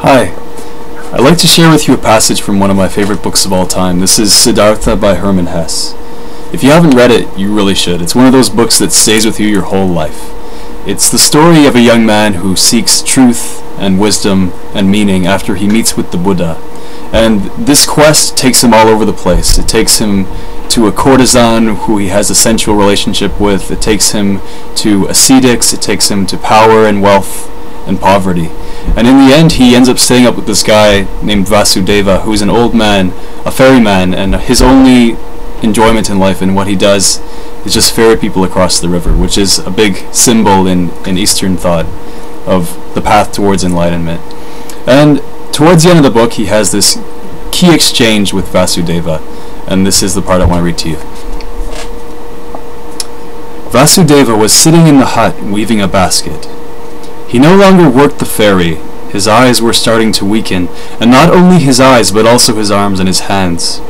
Hi, I'd like to share with you a passage from one of my favorite books of all time. This is Siddhartha by Herman Hesse. If you haven't read it, you really should. It's one of those books that stays with you your whole life. It's the story of a young man who seeks truth and wisdom and meaning after he meets with the Buddha. And this quest takes him all over the place. It takes him to a courtesan who he has a sensual relationship with. It takes him to ascetics. It takes him to power and wealth and poverty. And in the end, he ends up staying up with this guy named Vasudeva, who's an old man, a ferryman, and his only enjoyment in life and what he does is just ferry people across the river, which is a big symbol in Eastern thought of the path towards enlightenment. And towards the end of the book, he has this key exchange with Vasudeva, and this is the part I want to read to you. Vasudeva was sitting in the hut weaving a basket. He no longer worked the ferry. His eyes were starting to weaken, and not only his eyes but also his arms and his hands.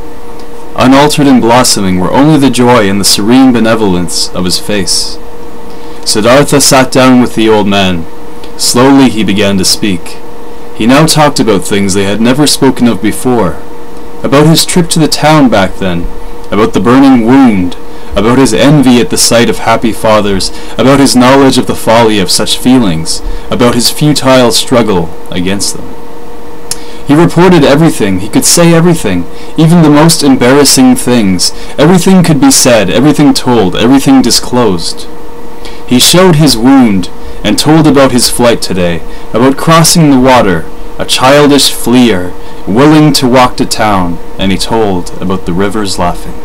Unaltered and blossoming were only the joy and the serene benevolence of his face. Siddhartha sat down with the old man. Slowly he began to speak. He now talked about things they had never spoken of before. About his trip to the town back then, about the burning wound, about his envy at the sight of happy fathers, about his knowledge of the folly of such feelings, about his futile struggle against them. He reported everything. He could say everything, even the most embarrassing things. Everything could be said, everything told, everything disclosed. He showed his wound and told about his flight today, about crossing the water, a childish fleer, willing to walk to town, and he told about the rivers laughing.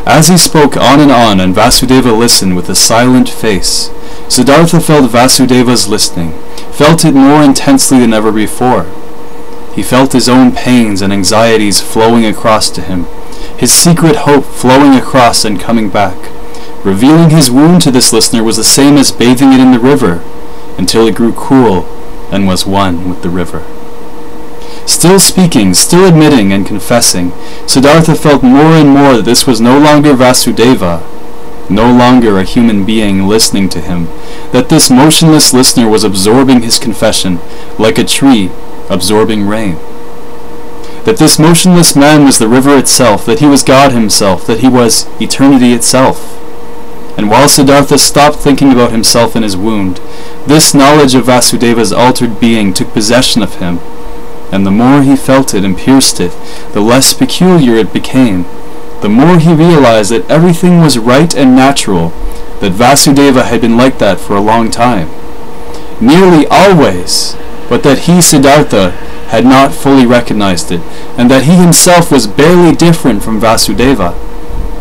As he spoke on, and Vasudeva listened with a silent face, Siddhartha felt Vasudeva's listening, felt it more intensely than ever before. He felt his own pains and anxieties flowing across to him, his secret hope flowing across and coming back. Revealing his wound to this listener was the same as bathing it in the river, until it grew cool and was one with the river. Still speaking, still admitting and confessing, Siddhartha felt more and more that this was no longer Vasudeva, no longer a human being listening to him, that this motionless listener was absorbing his confession like a tree absorbing rain. That this motionless man was the river itself, that he was God himself, that he was eternity itself. And while Siddhartha stopped thinking about himself and his wound, this knowledge of Vasudeva's altered being took possession of him, and the more he felt it and pierced it, the less peculiar it became. The more he realized that everything was right and natural, that Vasudeva had been like that for a long time. Nearly always, but that he, Siddhartha, had not fully recognized it, and that he himself was barely different from Vasudeva.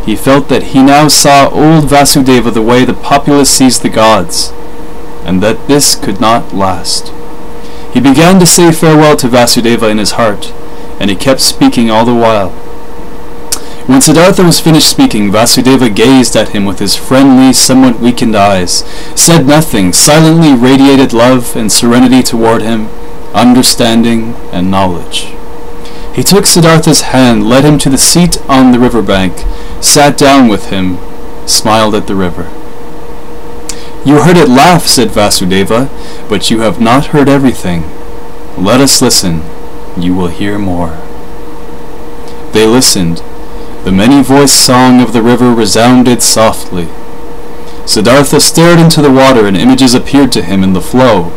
He felt that he now saw old Vasudeva the way the populace sees the gods, and that this could not last. He began to say farewell to Vasudeva in his heart, and he kept speaking all the while. When Siddhartha was finished speaking, Vasudeva gazed at him with his friendly, somewhat weakened eyes, said nothing, silently radiated love and serenity toward him, understanding and knowledge. He took Siddhartha's hand, led him to the seat on the riverbank, sat down with him, smiled at the river. "You heard it laugh," said Vasudeva, "but you have not heard everything. Let us listen. You will hear more." They listened. The many-voiced song of the river resounded softly. Siddhartha stared into the water, and images appeared to him in the flow.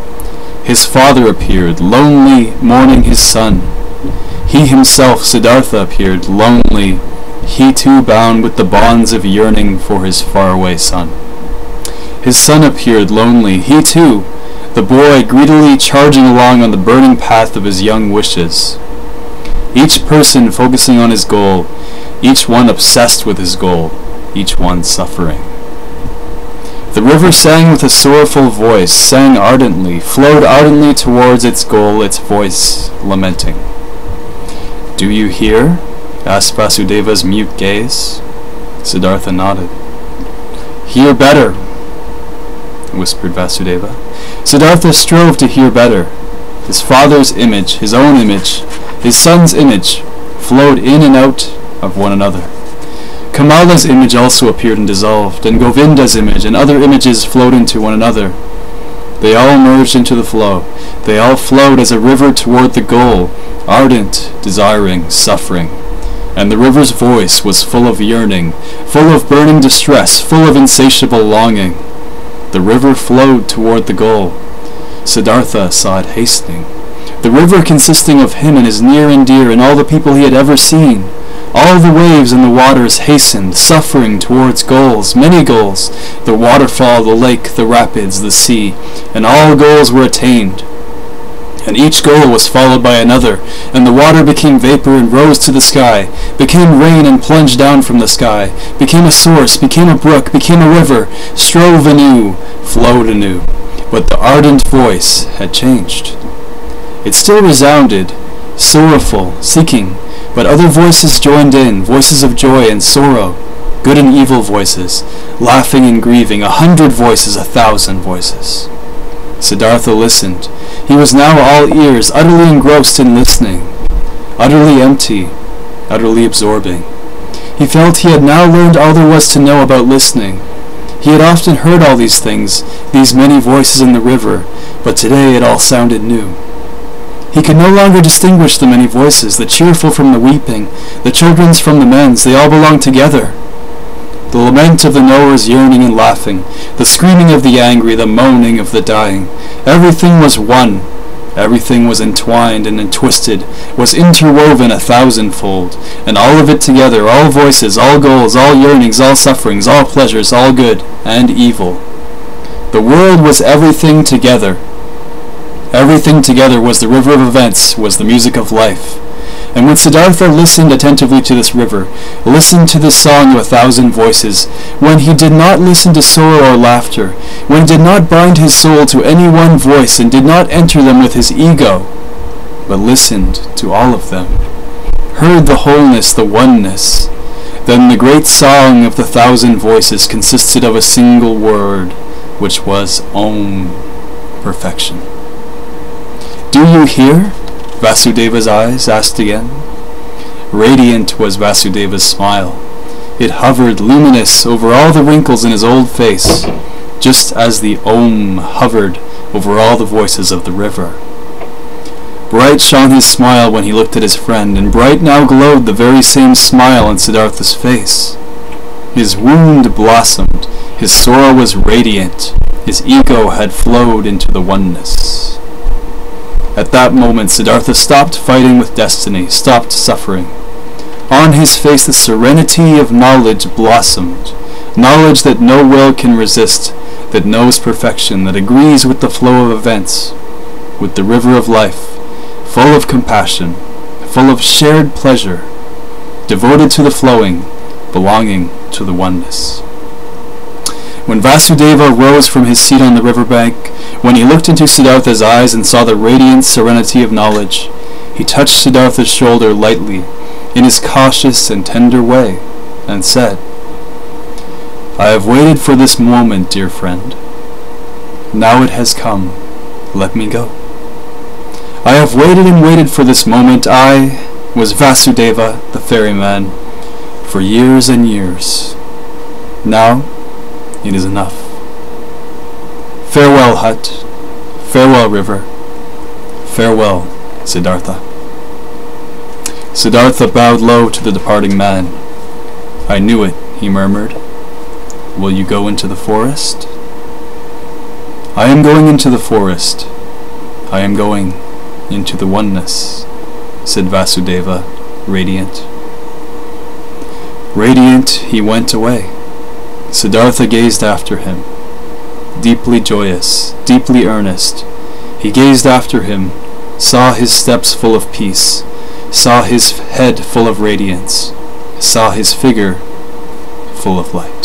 His father appeared, lonely, mourning his son. He himself, Siddhartha, appeared, lonely, he too bound with the bonds of yearning for his faraway son. His son appeared, lonely, he too, the boy greedily charging along on the burning path of his young wishes. Each person focusing on his goal, each one obsessed with his goal, each one suffering. The river sang with a sorrowful voice, sang ardently, flowed ardently towards its goal, its voice lamenting. "Do you hear?" asked Vasudeva's mute gaze. Siddhartha nodded. "Hear better," whispered Vasudeva. Siddhartha strove to hear better. His father's image, his own image, his son's image, flowed in and out of one another. Kamala's image also appeared and dissolved, and Govinda's image and other images flowed into one another. They all merged into the flow. They all flowed as a river toward the goal, ardent, desiring, suffering. And the river's voice was full of yearning, full of burning distress, full of insatiable longing. The river flowed toward the goal. Siddhartha saw it hastening. The river consisting of him and his near and dear and all the people he had ever seen. All the waves and the waters hastened, suffering towards goals, many goals, the waterfall, the lake, the rapids, the sea, and all goals were attained. And each goal was followed by another, and the water became vapor and rose to the sky, became rain and plunged down from the sky, became a source, became a brook, became a river, strove anew, flowed anew. But the ardent voice had changed. It still resounded, sorrowful, seeking, but other voices joined in, voices of joy and sorrow, good and evil voices, laughing and grieving, 100 voices, 1,000 voices. Siddhartha listened. He was now all ears, utterly engrossed in listening, utterly empty, utterly absorbing. He felt he had now learned all there was to know about listening. He had often heard all these things, these many voices in the river, but today it all sounded new. He could no longer distinguish the many voices, the cheerful from the weeping, the children's from the men's. They all belonged together. The lament of the knowers yearning and laughing, the screaming of the angry, the moaning of the dying. Everything was one. Everything was entwined and entwisted, was interwoven 1,000-fold, and all of it together, all voices, all goals, all yearnings, all sufferings, all pleasures, all good and evil. The world was everything together. Everything together was the river of events, was the music of life. And when Siddhartha listened attentively to this river, listened to this song of 1,000 voices, when he did not listen to sorrow or laughter, when he did not bind his soul to any one voice and did not enter them with his ego, but listened to all of them, heard the wholeness, the oneness, then the great song of the 1,000 voices consisted of a single word, which was Om, perfection. Do you hear? Vasudeva's eyes asked again. Radiant was Vasudeva's smile. It hovered luminous over all the wrinkles in his old face, just as the Om hovered over all the voices of the river. Bright shone his smile when he looked at his friend, and bright now glowed the very same smile on Siddhartha's face. His wound blossomed, his sorrow was radiant, his ego had flowed into the oneness. At that moment, Siddhartha stopped fighting with destiny, stopped suffering. On his face the serenity of knowledge blossomed, knowledge that no will can resist, that knows perfection, that agrees with the flow of events, with the river of life, full of compassion, full of shared pleasure, devoted to the flowing, belonging to the oneness. When Vasudeva rose from his seat on the riverbank, when he looked into Siddhartha's eyes and saw the radiant serenity of knowledge, he touched Siddhartha's shoulder lightly, in his cautious and tender way, and said, I have waited for this moment, dear friend. Now it has come. Let me go. I have waited and waited for this moment. I was Vasudeva, the ferryman, for years and years. Now it is enough. Farewell, hut. Farewell, river. Farewell, Siddhartha. Siddhartha bowed low to the departing man. I knew it, he murmured. Will you go into the forest? I am going into the forest. I am going into the oneness, said Vasudeva, radiant. Radiant, he went away. Siddhartha gazed after him. Deeply joyous, deeply earnest, he gazed after him, saw his steps full of peace, saw his head full of radiance, saw his figure full of light.